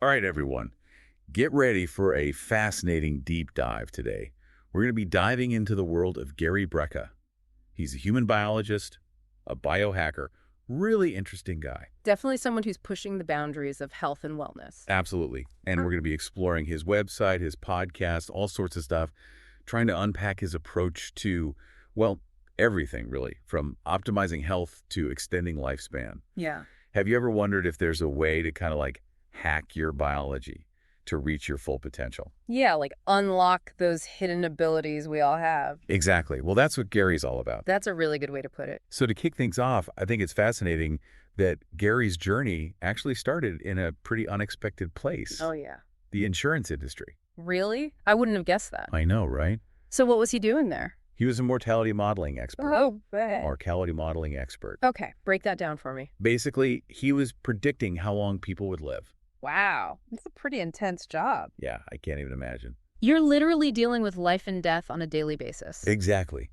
All right, everyone, get ready for a fascinating deep dive today. We're going to be diving into the world of Gary Brecka. He's a human biologist, a biohacker, really interesting guy. Definitely someone who's pushing the boundaries of health and wellness. Absolutely. And we're going to be exploring his website, his podcast, all sorts of stuff, trying to unpack his approach to, well, everything really, from optimizing health to extending lifespan. Yeah. Have you ever wondered if there's a way to kind of like hack your biology to reach your full potential? Yeah, like unlock those hidden abilities we all have. Exactly. Well, that's what Gary's all about. That's a really good way to put it. So to kick things off, I think it's fascinating that Gary's journey actually started in a pretty unexpected place. Oh, yeah. The insurance industry. Really? I wouldn't have guessed that. I know, right? So what was he doing there? He was a mortality modeling expert. Oh, bad. Mortality modeling expert. Okay, break that down for me. Basically, he was predicting how long people would live. Wow. That's a pretty intense job. Yeah, I can't even imagine. You're literally dealing with life and death on a daily basis. Exactly.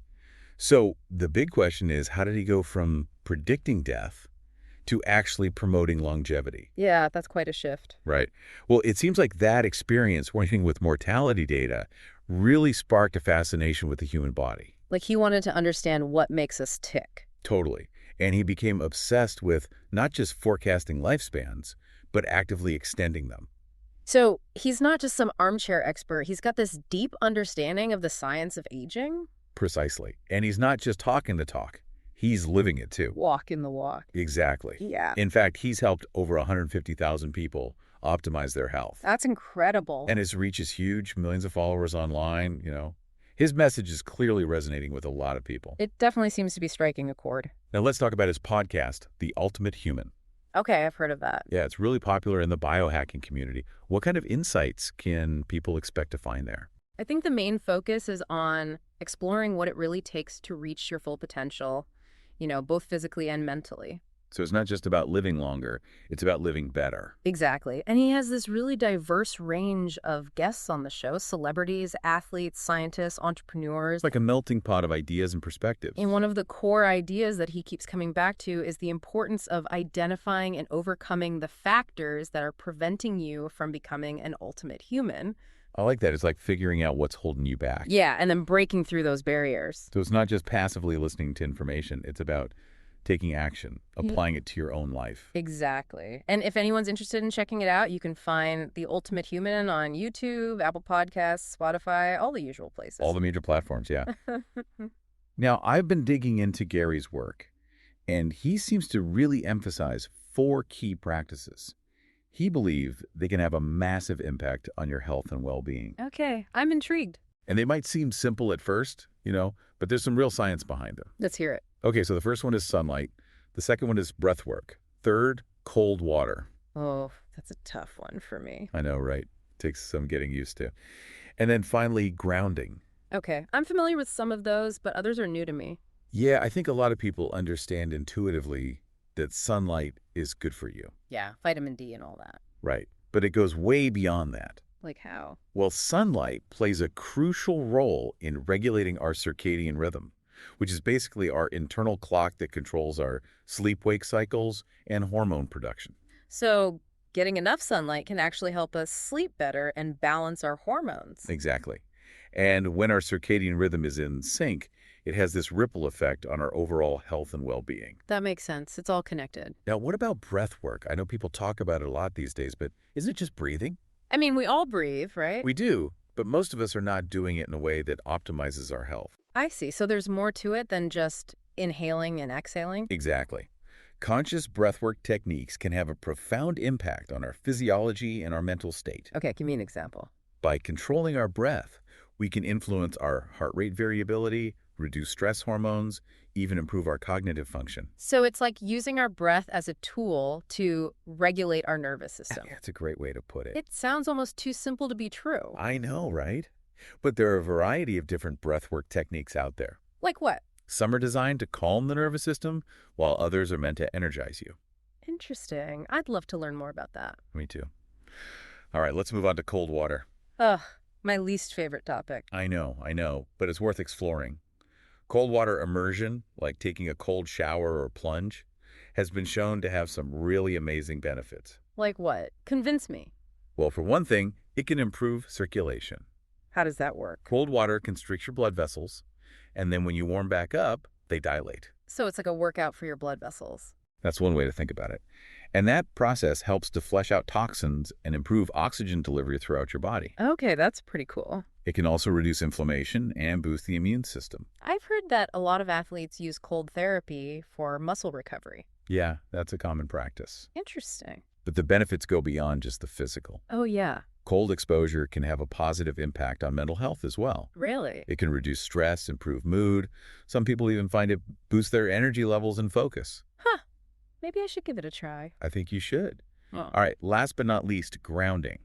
So the big question is, how did he go from predicting death to actually promoting longevity? Yeah, that's quite a shift. Right. Well, it seems like that experience working with mortality data really sparked a fascination with the human body. Like he wanted to understand what makes us tick. Totally. And he became obsessed with not just forecasting lifespans, but actively extending them. So he's not just some armchair expert. He's got this deep understanding of the science of aging. Precisely. And he's not just talking the talk. He's living it too. Walking the walk. Exactly. Yeah. In fact, he's helped over 150,000 people optimize their health. That's incredible. And his reach is huge, millions of followers online. His message is clearly resonating with a lot of people. It definitely seems to be striking a chord. Now let's talk about his podcast, The Ultimate Human. Okay, I've heard of that. Yeah, it's really popular in the biohacking community. What kind of insights can people expect to find there? I think the main focus is on exploring what it really takes to reach your full potential, both physically and mentally. So it's not just about living longer, it's about living better. Exactly. And he has this really diverse range of guests on the show, celebrities, athletes, scientists, entrepreneurs. It's like a melting pot of ideas and perspectives. And one of the core ideas that he keeps coming back to is the importance of identifying and overcoming the factors that are preventing you from becoming an ultimate human. I like that. It's like figuring out what's holding you back. Yeah, and then breaking through those barriers. So it's not just passively listening to information. It's about taking action, applying it to your own life. Exactly. And if anyone's interested in checking it out, you can find The Ultimate Human on YouTube, Apple Podcasts, Spotify, all the usual places. All the major platforms, yeah. Now, I've been digging into Gary's work, and he seems to really emphasize 4 key practices. He believes they can have a massive impact on your health and well-being. Okay, I'm intrigued. And they might seem simple at first, but there's some real science behind them. Let's hear it. Okay, so the first one is sunlight. The second one is breath work. Third, cold water. Oh, that's a tough one for me. I know, right? Takes some getting used to. And then finally, grounding. Okay, I'm familiar with some of those, but others are new to me. Yeah, I think a lot of people understand intuitively that sunlight is good for you. Yeah, vitamin D and all that. Right. But it goes way beyond that. Like how? Well, sunlight plays a crucial role in regulating our circadian rhythm, which is basically our internal clock that controls our sleep-wake cycles and hormone production. So getting enough sunlight can actually help us sleep better and balance our hormones. Exactly. And when our circadian rhythm is in sync, it has this ripple effect on our overall health and well-being. That makes sense. It's all connected. Now, what about breath work? I know people talk about it a lot these days, but isn't it just breathing? I mean, we all breathe, right? We do, but most of us are not doing it in a way that optimizes our health. I see. So there's more to it than just inhaling and exhaling? Exactly. Conscious breathwork techniques can have a profound impact on our physiology and our mental state. Okay, give me an example. By controlling our breath, we can influence our heart rate variability, reduce stress hormones, even improve our cognitive function. So it's like using our breath as a tool to regulate our nervous system. That's a great way to put it. It sounds almost too simple to be true. I know, right? But there are a variety of different breathwork techniques out there. Like what? Some are designed to calm the nervous system, while others are meant to energize you. Interesting. I'd love to learn more about that. Me too. All right, let's move on to cold water. Ugh, my least favorite topic. I know, but it's worth exploring. Cold water immersion, like taking a cold shower or plunge, has been shown to have some really amazing benefits. Like what? Convince me. Well, for one thing, it can improve circulation. How does that work? Cold water constricts your blood vessels, and then when you warm back up, they dilate. So it's like a workout for your blood vessels. That's one way to think about it. And that process helps to flush out toxins and improve oxygen delivery throughout your body. Okay, that's pretty cool. It can also reduce inflammation and boost the immune system. I've heard that a lot of athletes use cold therapy for muscle recovery. Yeah, that's a common practice. Interesting. But the benefits go beyond just the physical. Oh, yeah. Cold exposure can have a positive impact on mental health as well. Really? It can reduce stress, improve mood. Some people even find it boosts their energy levels and focus. Huh. Maybe I should give it a try. I think you should. Oh. All right, last but not least, grounding.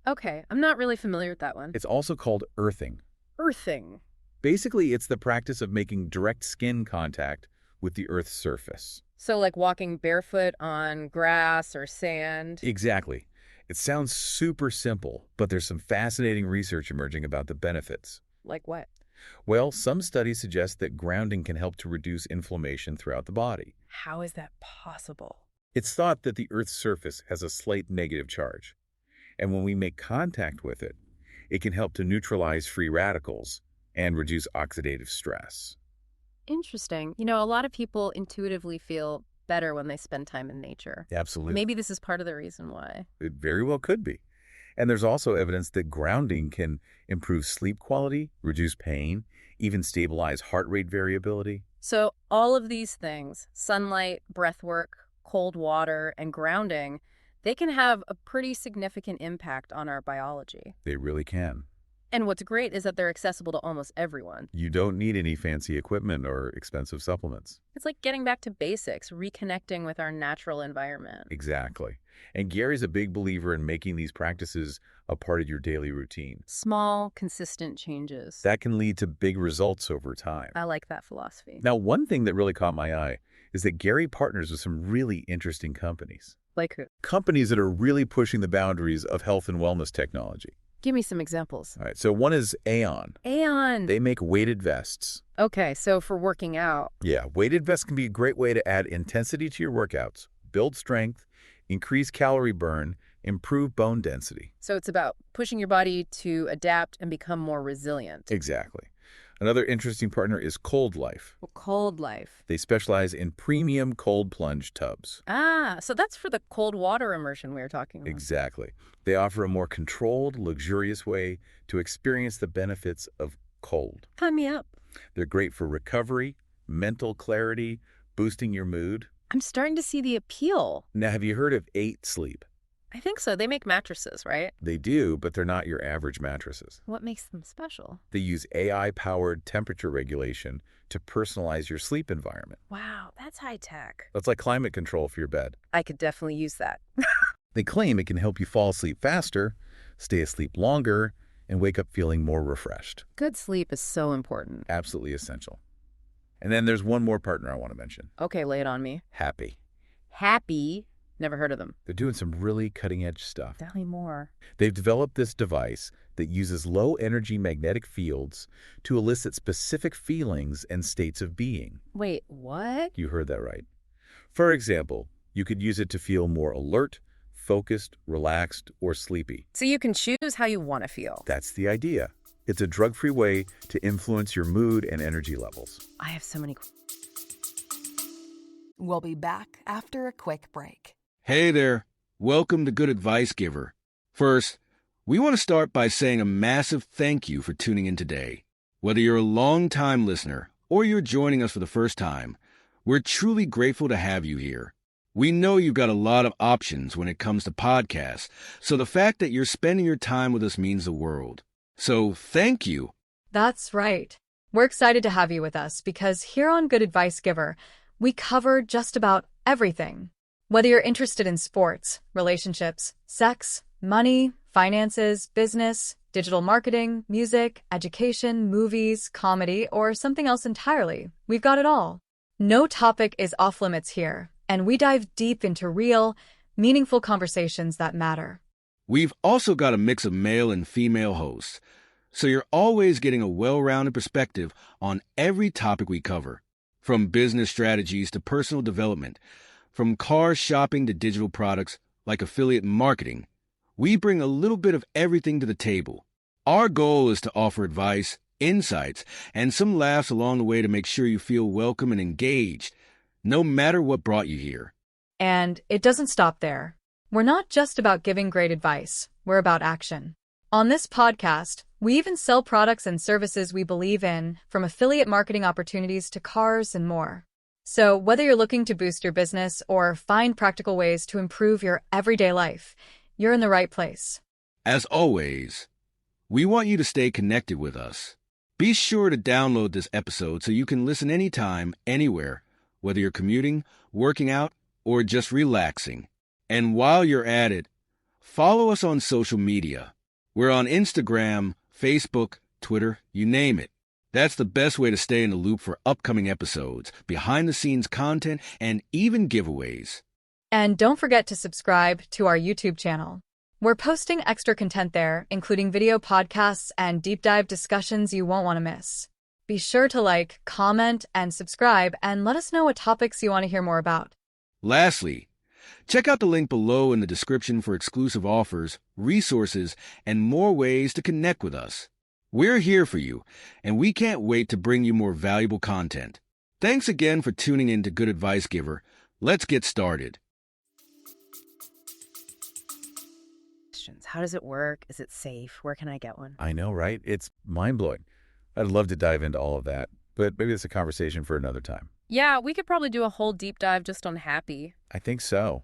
Okay, I'm not really familiar with that one. It's also called earthing. Earthing. Basically, it's the practice of making direct skin contact with the Earth's surface. So like walking barefoot on grass or sand? Exactly. It sounds super simple, but there's some fascinating research emerging about the benefits. Like what? Well, some studies suggest that grounding can help to reduce inflammation throughout the body. How is that possible? It's thought that the Earth's surface has a slight negative charge, and when we make contact with it, it can help to neutralize free radicals and reduce oxidative stress. Interesting. You know, a lot of people intuitively feel better when they spend time in nature. Absolutely. Maybe this is part of the reason why. It very well could be. And there's also evidence that grounding can improve sleep quality, reduce pain, even stabilize heart rate variability. So all of these things, sunlight, breath work, cold water, and grounding, they can have a pretty significant impact on our biology. They really can. And what's great is that they're accessible to almost everyone. You don't need any fancy equipment or expensive supplements. It's like getting back to basics, reconnecting with our natural environment. Exactly. And Gary's a big believer in making these practices a part of your daily routine. Small, consistent changes. That can lead to big results over time. I like that philosophy. Now, one thing that really caught my eye is that Gary partners with some really interesting companies. Like who? Companies that are really pushing the boundaries of health and wellness technology. Give me some examples. All right, so one is Aeon. Aeon. They make weighted vests. Okay, so for working out. Yeah, weighted vests can be a great way to add intensity to your workouts, build strength, increase calorie burn, improve bone density. So it's about pushing your body to adapt and become more resilient. Exactly. Another interesting partner is Cold Life. Well, Cold Life. They specialize in premium cold plunge tubs. Ah, so that's for the cold water immersion we were talking about. Exactly. They offer a more controlled, luxurious way to experience the benefits of cold. Sign me up. They're great for recovery, mental clarity, boosting your mood. I'm starting to see the appeal. Now, have you heard of 8 Sleep? I think so. They make mattresses, right? They do, but they're not your average mattresses. What makes them special? They use AI-powered temperature regulation to personalize your sleep environment. Wow, that's high tech. That's like climate control for your bed. I could definitely use that. They claim it can help you fall asleep faster, stay asleep longer, and wake up feeling more refreshed. Good sleep is so important. Absolutely essential. And then there's one more partner I want to mention. Okay, lay it on me. Happy. Happy. Never heard of them. They're doing some really cutting-edge stuff. Tell me more. They've developed this device that uses low-energy magnetic fields to elicit specific feelings and states of being. Wait, what? You heard that right. For example, you could use it to feel more alert, focused, relaxed, or sleepy. So you can choose how you want to feel. That's the idea. It's a drug-free way to influence your mood and energy levels. I have so many. We'll be back after a quick break. Hey there. Welcome to Good Advice Giver. First, we want to start by saying a massive thank you for tuning in today. Whether you're a long-time listener or you're joining us for the first time, we're truly grateful to have you here. We know you've got a lot of options when it comes to podcasts, so the fact that you're spending your time with us means the world. So thank you. That's right. We're excited to have you with us because here on Good Advice Giver, we cover just about everything. Whether you're interested in sports, relationships, sex, money, finances, business, digital marketing, music, education, movies, comedy, or something else entirely, we've got it all. No topic is off limits here, and we dive deep into real, meaningful conversations that matter. We've also got a mix of male and female hosts, so you're always getting a well-rounded perspective on every topic we cover, from business strategies to personal development, from car shopping to digital products like affiliate marketing. we bring a little bit of everything to the table. Our goal is to offer advice, insights, and some laughs along the way to make sure you feel welcome and engaged, no matter what brought you here. And it doesn't stop there. We're not just about giving great advice, we're about action. On this podcast, we even sell products and services we believe in, from affiliate marketing opportunities to cars and more. So whether you're looking to boost your business or find practical ways to improve your everyday life, you're in the right place. As always, we want you to stay connected with us. Be sure to download this episode so you can listen anytime, anywhere, whether you're commuting, working out, or just relaxing. And while you're at it, follow us on social media. We're on Instagram, Facebook, Twitter, you name it. That's the best way to stay in the loop for upcoming episodes, behind-the-scenes content, and even giveaways. And don't forget to subscribe to our YouTube channel. We're posting extra content there, including video podcasts and deep dive discussions you won't want to miss. Be sure to like, comment, and subscribe, and let us know what topics you want to hear more about. Lastly, check out the link below in the description for exclusive offers, resources, and more ways to connect with us. We're here for you, and we can't wait to bring you more valuable content. Thanks again for tuning in to Good Advice Giver. Let's get started. How does it work? Is it safe? Where can I get one? I know, right? It's mind-blowing. I'd love to dive into all of that, but maybe it's a conversation for another time. Yeah, we could probably do a whole deep dive just on Happy. I think so.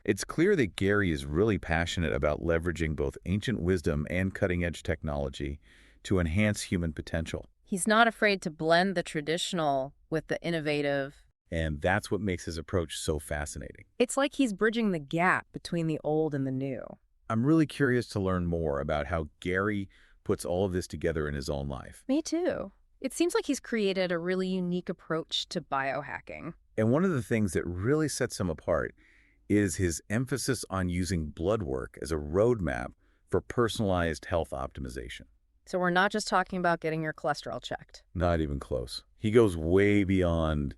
It's clear that Gary is really passionate about leveraging both ancient wisdom and cutting-edge technology to enhance human potential. He's not afraid to blend the traditional with the innovative. And that's what makes his approach so fascinating. It's like he's bridging the gap between the old and the new. I'm really curious to learn more about how Gary puts all of this together in his own life. Me too. It seems like he's created a really unique approach to biohacking. And one of the things that really sets him apart is his emphasis on using blood work as a roadmap for personalized health optimization. So we're not just talking about getting your cholesterol checked. Not even close. He goes way beyond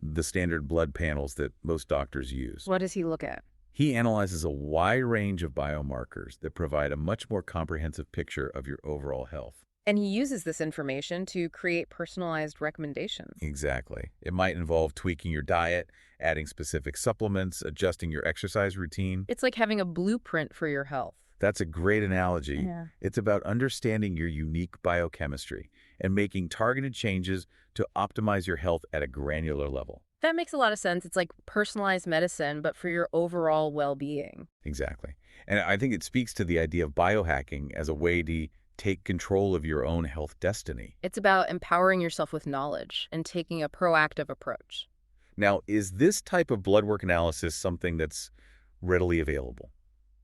the standard blood panels that most doctors use. What does he look at? He analyzes a wide range of biomarkers that provide a much more comprehensive picture of your overall health. And he uses this information to create personalized recommendations. Exactly. It might involve tweaking your diet, adding specific supplements, adjusting your exercise routine. It's like having a blueprint for your health. That's a great analogy. Yeah. It's about understanding your unique biochemistry and making targeted changes to optimize your health at a granular level. That makes a lot of sense. It's like personalized medicine, but for your overall well-being. Exactly. And I think it speaks to the idea of biohacking as a way to take control of your own health destiny. It's about empowering yourself with knowledge and taking a proactive approach. Now, is this type of blood work analysis something that's readily available?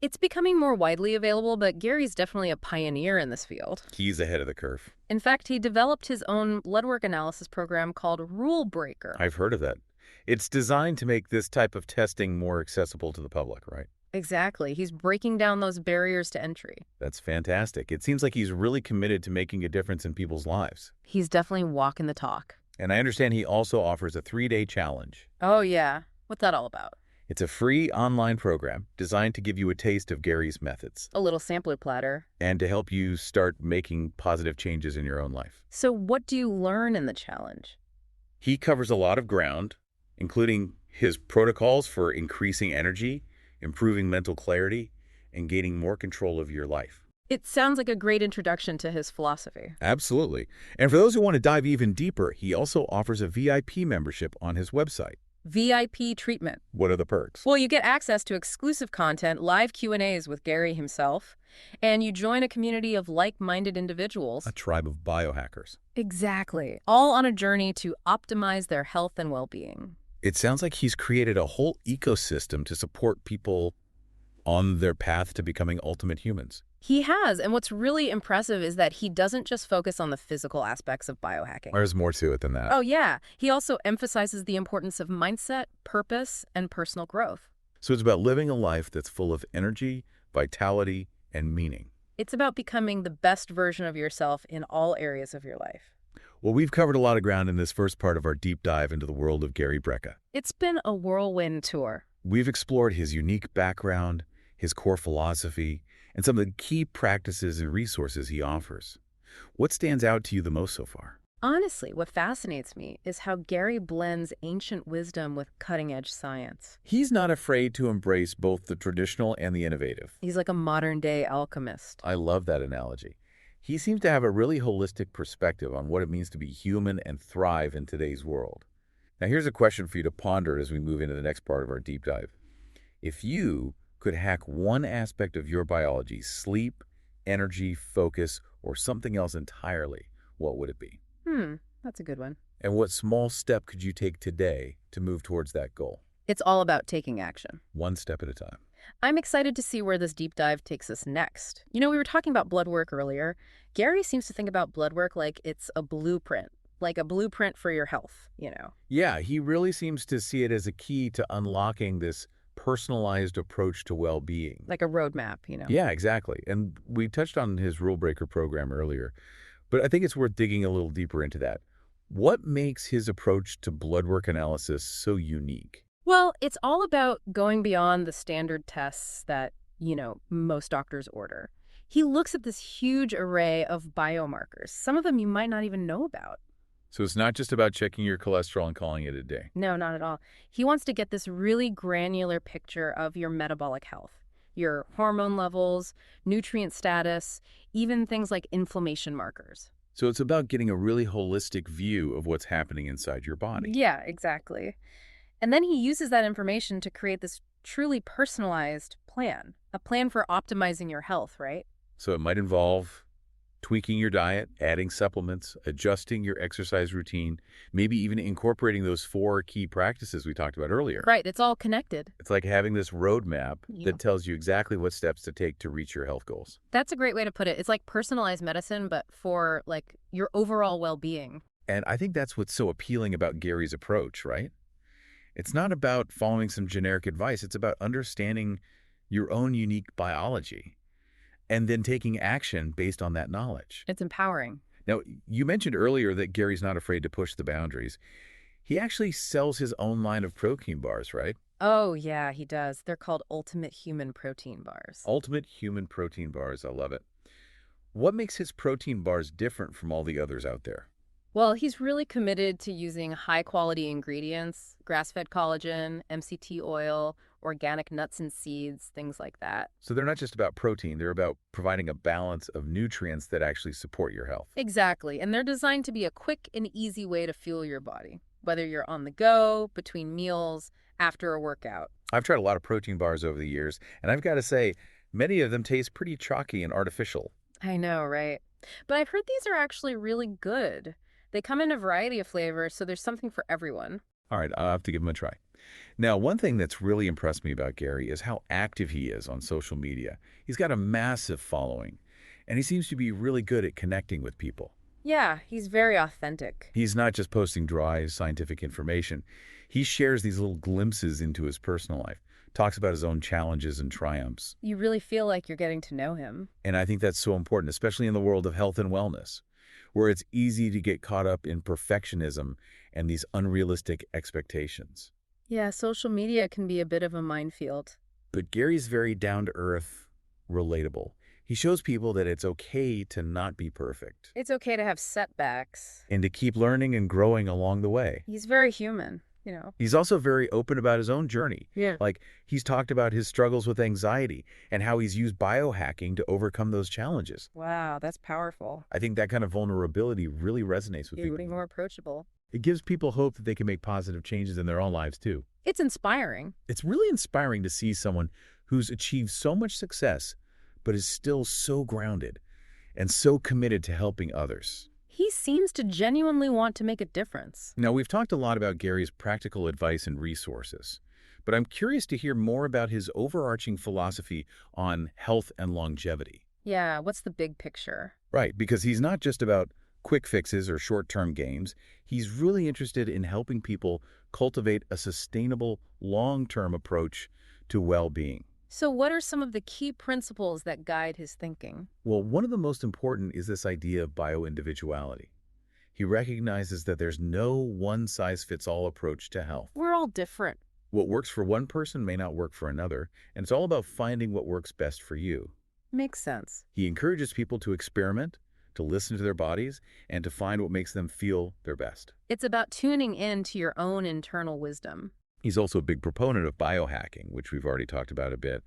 It's becoming more widely available, but Gary's definitely a pioneer in this field. He's ahead of the curve. In fact, he developed his own blood work analysis program called Rule Breaker. I've heard of that. It's designed to make this type of testing more accessible to the public, right? Exactly. He's breaking down those barriers to entry. That's fantastic. It seems like he's really committed to making a difference in people's lives. He's definitely walking the talk. And I understand he also offers a 3-day challenge. Oh, yeah. What's that all about? It's a free online program designed to give you a taste of Gary's methods A little sampler platter. and to help you start making positive changes in your own life. So what do you learn in the challenge? He covers a lot of ground, including his protocols for increasing energy, improving mental clarity, and gaining more control of your life. It sounds like a great introduction to his philosophy. Absolutely. And for those who want to dive even deeper, he also offers a VIP membership on his website. VIP treatment. What are the perks? Well, you get access to exclusive content, live Q&As with Gary himself, and you join a community of like-minded individuals. A tribe of biohackers. Exactly. All on a journey to optimize their health and well-being. It sounds like he's created a whole ecosystem to support people on their path to becoming ultimate humans. He has, and what's really impressive is that he doesn't just focus on the physical aspects of biohacking. There's more to it than that. Oh, yeah. He also emphasizes the importance of mindset, purpose, and personal growth. So it's about living a life that's full of energy, vitality, and meaning. It's about becoming the best version of yourself in all areas of your life. Well, we've covered a lot of ground in this first part of our deep dive into the world of Gary Brecka. It's been a whirlwind tour. We've explored his unique background, his core philosophy, and some of the key practices and resources he offers. What stands out to you the most so far? Honestly, what fascinates me is how Gary blends ancient wisdom with cutting-edge science. He's not afraid to embrace both the traditional and the innovative. He's like a modern-day alchemist. I love that analogy. He seems to have a really holistic perspective on what it means to be human and thrive in today's world. Now, here's a question for you to ponder as we move into the next part of our deep dive. If you could hack one aspect of your biology, sleep, energy, focus, or something else entirely, what would it be? That's a good one. And what small step could you take today to move towards that goal? It's all about taking action. One step at a time. I'm excited to see where this deep dive takes us next. You know, we were talking about blood work earlier. Gary seems to think about blood work like it's a blueprint for your health, you know. Yeah, he really seems to see it as a key to unlocking this personalized approach to well-being. Like a roadmap, you know. Yeah, exactly. And we touched on his Rule Breaker program earlier, but I think it's worth digging a little deeper into that. What makes his approach to blood work analysis so unique? Well, it's all about going beyond the standard tests that, most doctors order. He looks at this huge array of biomarkers, some of them you might not even know about. So it's not just about checking your cholesterol and calling it a day. No, not at all. He wants to get this really granular picture of your metabolic health, your hormone levels, nutrient status, even things like inflammation markers. So it's about getting a really holistic view of what's happening inside your body. Yeah, exactly. And then he uses that information to create this truly personalized plan, a plan for optimizing your health, right? So it might involve tweaking your diet, adding supplements, adjusting your exercise routine, maybe even incorporating those 4 key practices we talked about earlier. Right, it's all connected. It's like having this roadmap Yeah. that tells you exactly what steps to take to reach your health goals. That's a great way to put it. It's like personalized medicine, but for like your overall well-being. And I think that's what's so appealing about Gary's approach, right? It's not about following some generic advice. It's about understanding your own unique biology and then taking action based on that knowledge. It's empowering. Now, you mentioned earlier that Gary's not afraid to push the boundaries. He actually sells his own line of protein bars, right? Oh, yeah, he does. They're called Ultimate Human Protein Bars. Ultimate Human Protein Bars. I love it. What makes his protein bars different from all the others out there? Well, he's really committed to using high-quality ingredients, grass-fed collagen, MCT oil, organic nuts and seeds, things like that. So they're not just about protein. They're about providing a balance of nutrients that actually support your health. Exactly, and they're designed to be a quick and easy way to fuel your body, whether you're on the go, between meals, after a workout. I've tried a lot of protein bars over the years, and I've got to say, many of them taste pretty chalky and artificial. I know, right? But I've heard these are actually really good. They come in a variety of flavors, so there's something for everyone. All right, I'll have to give them a try. Now, one thing that's really impressed me about Gary is how active he is on social media. He's got a massive following, and he seems to be really good at connecting with people. Yeah, he's very authentic. He's not just posting dry scientific information. He shares these little glimpses into his personal life, talks about his own challenges and triumphs. You really feel like you're getting to know him. And I think that's so important, especially in the world of health and wellness, where it's easy to get caught up in perfectionism and these unrealistic expectations. Yeah, social media can be a bit of a minefield. But Gary's very down-to-earth, relatable. He shows people that it's okay to not be perfect It's okay to have setbacks. and to keep learning and growing along the way. He's very human, you know. He's also very open about his own journey. Yeah. Like, he's talked about his struggles with anxiety and how he's used biohacking to overcome those challenges. Wow, that's powerful. I think that kind of vulnerability really resonates with You're people. getting more approachable. It gives people hope that they can make positive changes in their own lives, too. It's inspiring. It's really inspiring to see someone who's achieved so much success, but is still so grounded and so committed to helping others. He seems to genuinely want to make a difference. Now, we've talked a lot about Gary's practical advice and resources, but I'm curious to hear more about his overarching philosophy on health and longevity. Yeah, what's the big picture? Right, because he's not just about quick fixes or short-term gains. He's really interested in helping people cultivate a sustainable, long-term approach to well-being. So what are some of the key principles that guide his thinking? Well, one of the most important is this idea of bioindividuality. He recognizes that there's no one-size-fits-all approach to health. We're all different. What works for one person may not work for another, and it's all about finding what works best for you. Makes sense. He encourages people to experiment, to listen to their bodies, and to find what makes them feel their best. It's about tuning in to your own internal wisdom. He's also a big proponent of biohacking, which we've already talked about a bit.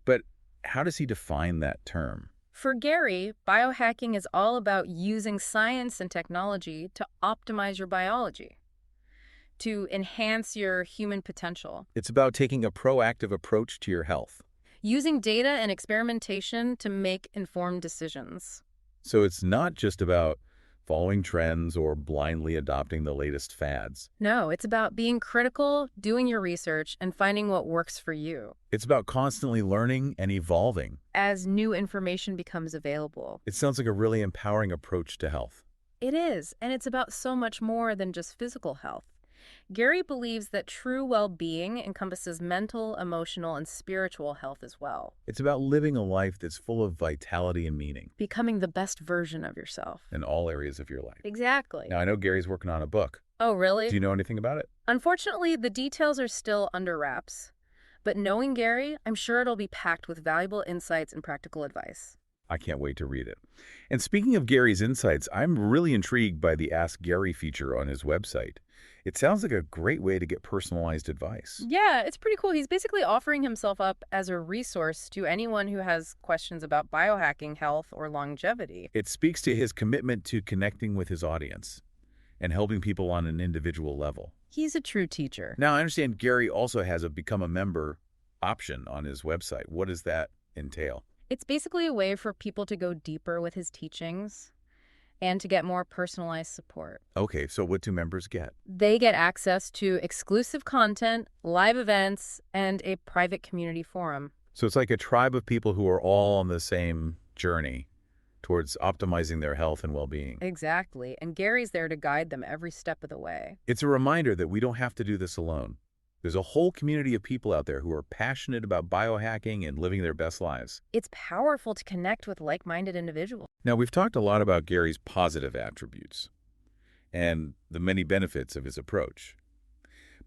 But how does he define that term? For Gary, biohacking is all about using science and technology to optimize your biology, to enhance your human potential, It's about taking a proactive approach to your health. using data and experimentation to make informed decisions. So it's not just about following trends or blindly adopting the latest fads. No, it's about being critical, doing your research, and finding what works for you It's about constantly learning and evolving. as new information becomes available. It sounds like a really empowering approach to health. It is, and it's about so much more than just physical health. Gary believes that true well-being encompasses mental, emotional, and spiritual health as well, It's about living a life that's full of vitality and meaning becoming the best version of yourself. in all areas of your life. Exactly. Now, I know Gary's working on a book. Oh, really? Do you know anything about it? Unfortunately, the details are still under wraps. But knowing Gary, I'm sure it'll be packed with valuable insights and practical advice. I can't wait to read it. And speaking of Gary's insights, I'm really intrigued by the Ask Gary feature on his website. It sounds like a great way to get personalized advice. Yeah, it's pretty cool. He's basically offering himself up as a resource to anyone who has questions about biohacking, health, or longevity. It speaks to his commitment to connecting with his audience and helping people on an individual level. He's a true teacher. Now, I understand Gary also has a Become a Member option on his website. What does that entail? It's basically a way for people to go deeper with his teachings and to get more personalized support. Okay, so what do members get? They get access to exclusive content, live events, and a private community forum. So it's like a tribe of people who are all on the same journey towards optimizing their health and well-being. Exactly. And Gary's there to guide them every step of the way. It's a reminder that we don't have to do this alone. There's a whole community of people out there who are passionate about biohacking and living their best lives. It's powerful to connect with like-minded individuals. Now, we've talked a lot about Gary's positive attributes and the many benefits of his approach.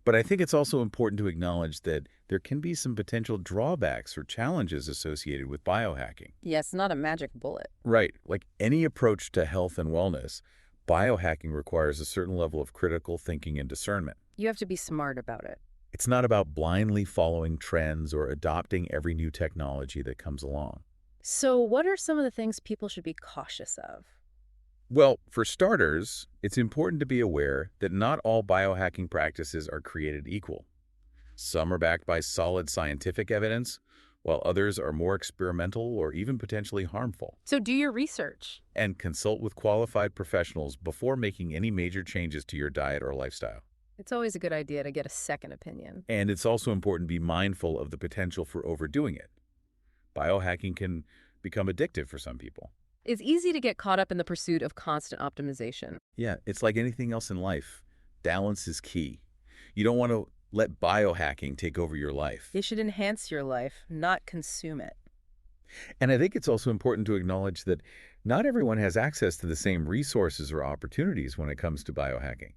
But I think it's also important to acknowledge that there can be some potential drawbacks or challenges associated with biohacking. Yes, not a magic bullet. Right, like any approach to health and wellness, biohacking requires a certain level of critical thinking and discernment. You have to be smart about it. It's not about blindly following trends or adopting every new technology that comes along. So what are some of the things people should be cautious of? Well, for starters, it's important to be aware that not all biohacking practices are created equal. Some are backed by solid scientific evidence, while others are more experimental or even potentially harmful. So do your research. And consult with qualified professionals before making any major changes to your diet or lifestyle. It's always a good idea to get a second opinion. And it's also important to be mindful of the potential for overdoing it. Biohacking can become addictive for some people. It's easy to get caught up in the pursuit of constant optimization. Yeah, it's like anything else in life. Balance is key. You don't want to let biohacking take over your life. It should enhance your life, not consume it. And I think it's also important to acknowledge that not everyone has access to the same resources or opportunities when it comes to biohacking.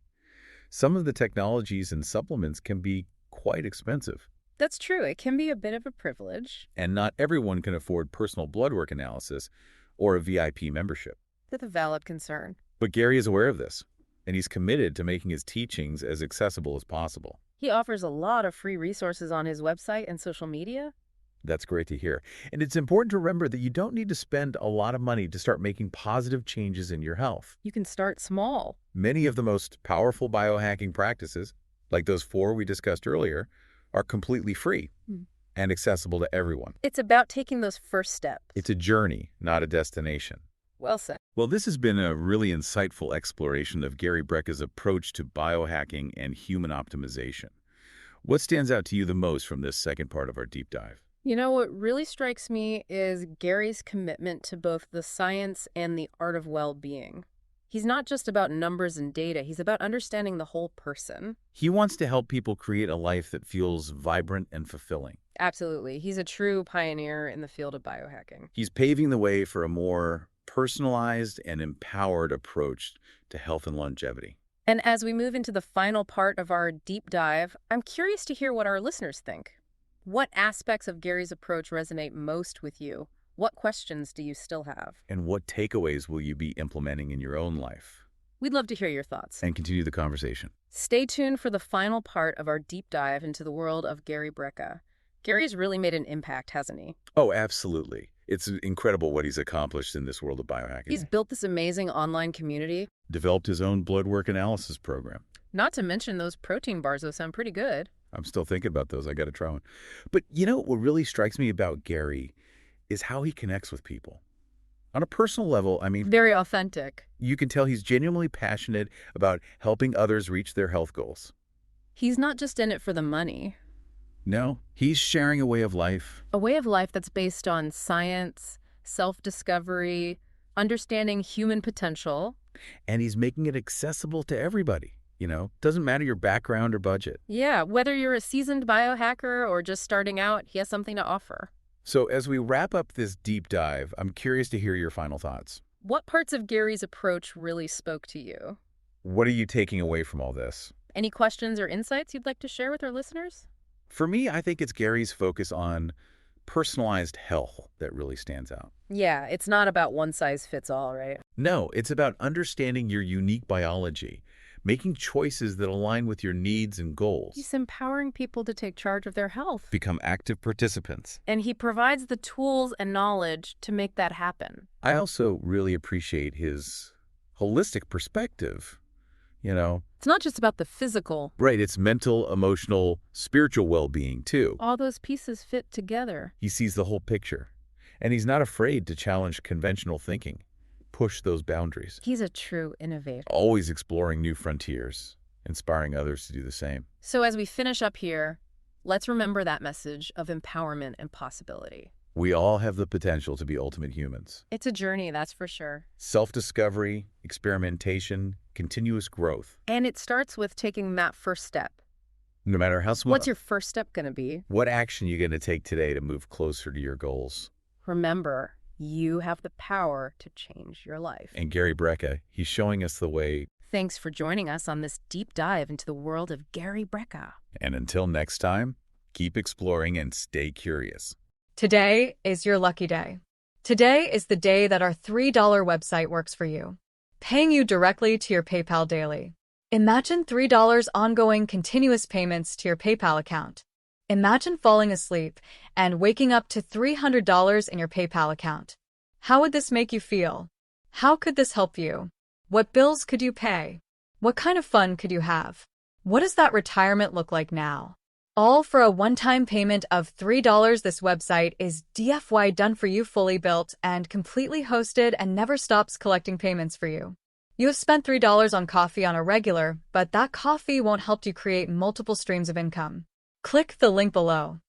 Some of the technologies and supplements can be quite expensive. That's true. It can be a bit of a privilege. And not everyone can afford personal blood work analysis or a VIP membership. That's a valid concern. But Gary is aware of this, and he's committed to making his teachings as accessible as possible. He offers a lot of free resources on his website and social media. That's great to hear. And it's important to remember that you don't need to spend a lot of money to start making positive changes in your health. You can start small. Many of the most powerful biohacking practices, like those 4 we discussed earlier, are completely free and accessible to everyone. It's about taking those first steps. It's a journey, not a destination. Well said. Well, this has been a really insightful exploration of Gary Brecka's approach to biohacking and human optimization. What stands out to you the most from this second part of our deep dive? You know, what really strikes me is Gary's commitment to both the science and the art of well-being. He's not just about numbers and data. He's about understanding the whole person. He wants to help people create a life that feels vibrant and fulfilling. Absolutely. He's a true pioneer in the field of biohacking. He's paving the way for a more personalized and empowered approach to health and longevity. And as we move into the final part of our deep dive, I'm curious to hear what our listeners think. What aspects of Gary's approach resonate most with you? What questions do you still have? And what takeaways will you be implementing in your own life? We'd love to hear your thoughts. And continue the conversation. Stay tuned for the final part of our deep dive into the world of Gary Brecka. Gary's really made an impact, hasn't he? Oh, absolutely. It's incredible what he's accomplished in this world of biohacking. He's built this amazing online community. Developed his own blood work analysis program. Not to mention those protein bars, those sound pretty good. I'm still thinking about those. I got to try one. But you know what really strikes me about Gary is how he connects with people. On a personal level, I mean, Very authentic. you can tell he's genuinely passionate about helping others reach their health goals. He's not just in it for the money. No, he's sharing a way of life. A way of life that's based on science, self-discovery, understanding human potential. And he's making it accessible to everybody. Doesn't matter your background or budget. Yeah, whether you're a seasoned biohacker or just starting out, he has something to offer. So as we wrap up this deep dive, I'm curious to hear your final thoughts. What parts of Gary's approach really spoke to you? What are you taking away from all this? Any questions or insights you'd like to share with our listeners? For me, I think it's Gary's focus on personalized health that really stands out. Yeah, it's not about one size fits all, right? No, it's about understanding your unique biology, making choices that align with your needs and goals. He's empowering people to take charge of their health. Become active participants. And he provides the tools and knowledge to make that happen. I also really appreciate his holistic perspective. It's not just about the physical. Right, it's mental, emotional, spiritual well-being too. All those pieces fit together. He sees the whole picture, and he's not afraid to challenge conventional thinking, push those boundaries. He's a true innovator. Always exploring new frontiers, inspiring others to do the same. So as we finish up here, let's remember that message of empowerment and possibility. We all have the potential to be ultimate humans. It's a journey, that's for sure. Self-discovery, experimentation, continuous growth. And it starts with taking that first step. No matter how small. What's your first step going to be? What action are you going to take today to move closer to your goals? Remember, you have the power to change your life. And Gary Brecka, he's showing us the way. Thanks for joining us on this deep dive into the world of Gary Brecka. And until next time, keep exploring and stay curious. Today is your lucky day. Today is the day that our $3 website works for you, paying you directly to your PayPal daily. Imagine $3 ongoing continuous payments to your PayPal account. Imagine falling asleep and waking up to $300 in your PayPal account. How would this make you feel? How could this help you? What bills could you pay? What kind of fun could you have? What does that retirement look like now? All for a one-time payment of $3. This website is DFY done for you, fully built and completely hosted, and never stops collecting payments for you. You have spent $3 on coffee on a regular, but that coffee won't help you create multiple streams of income. Click the link below.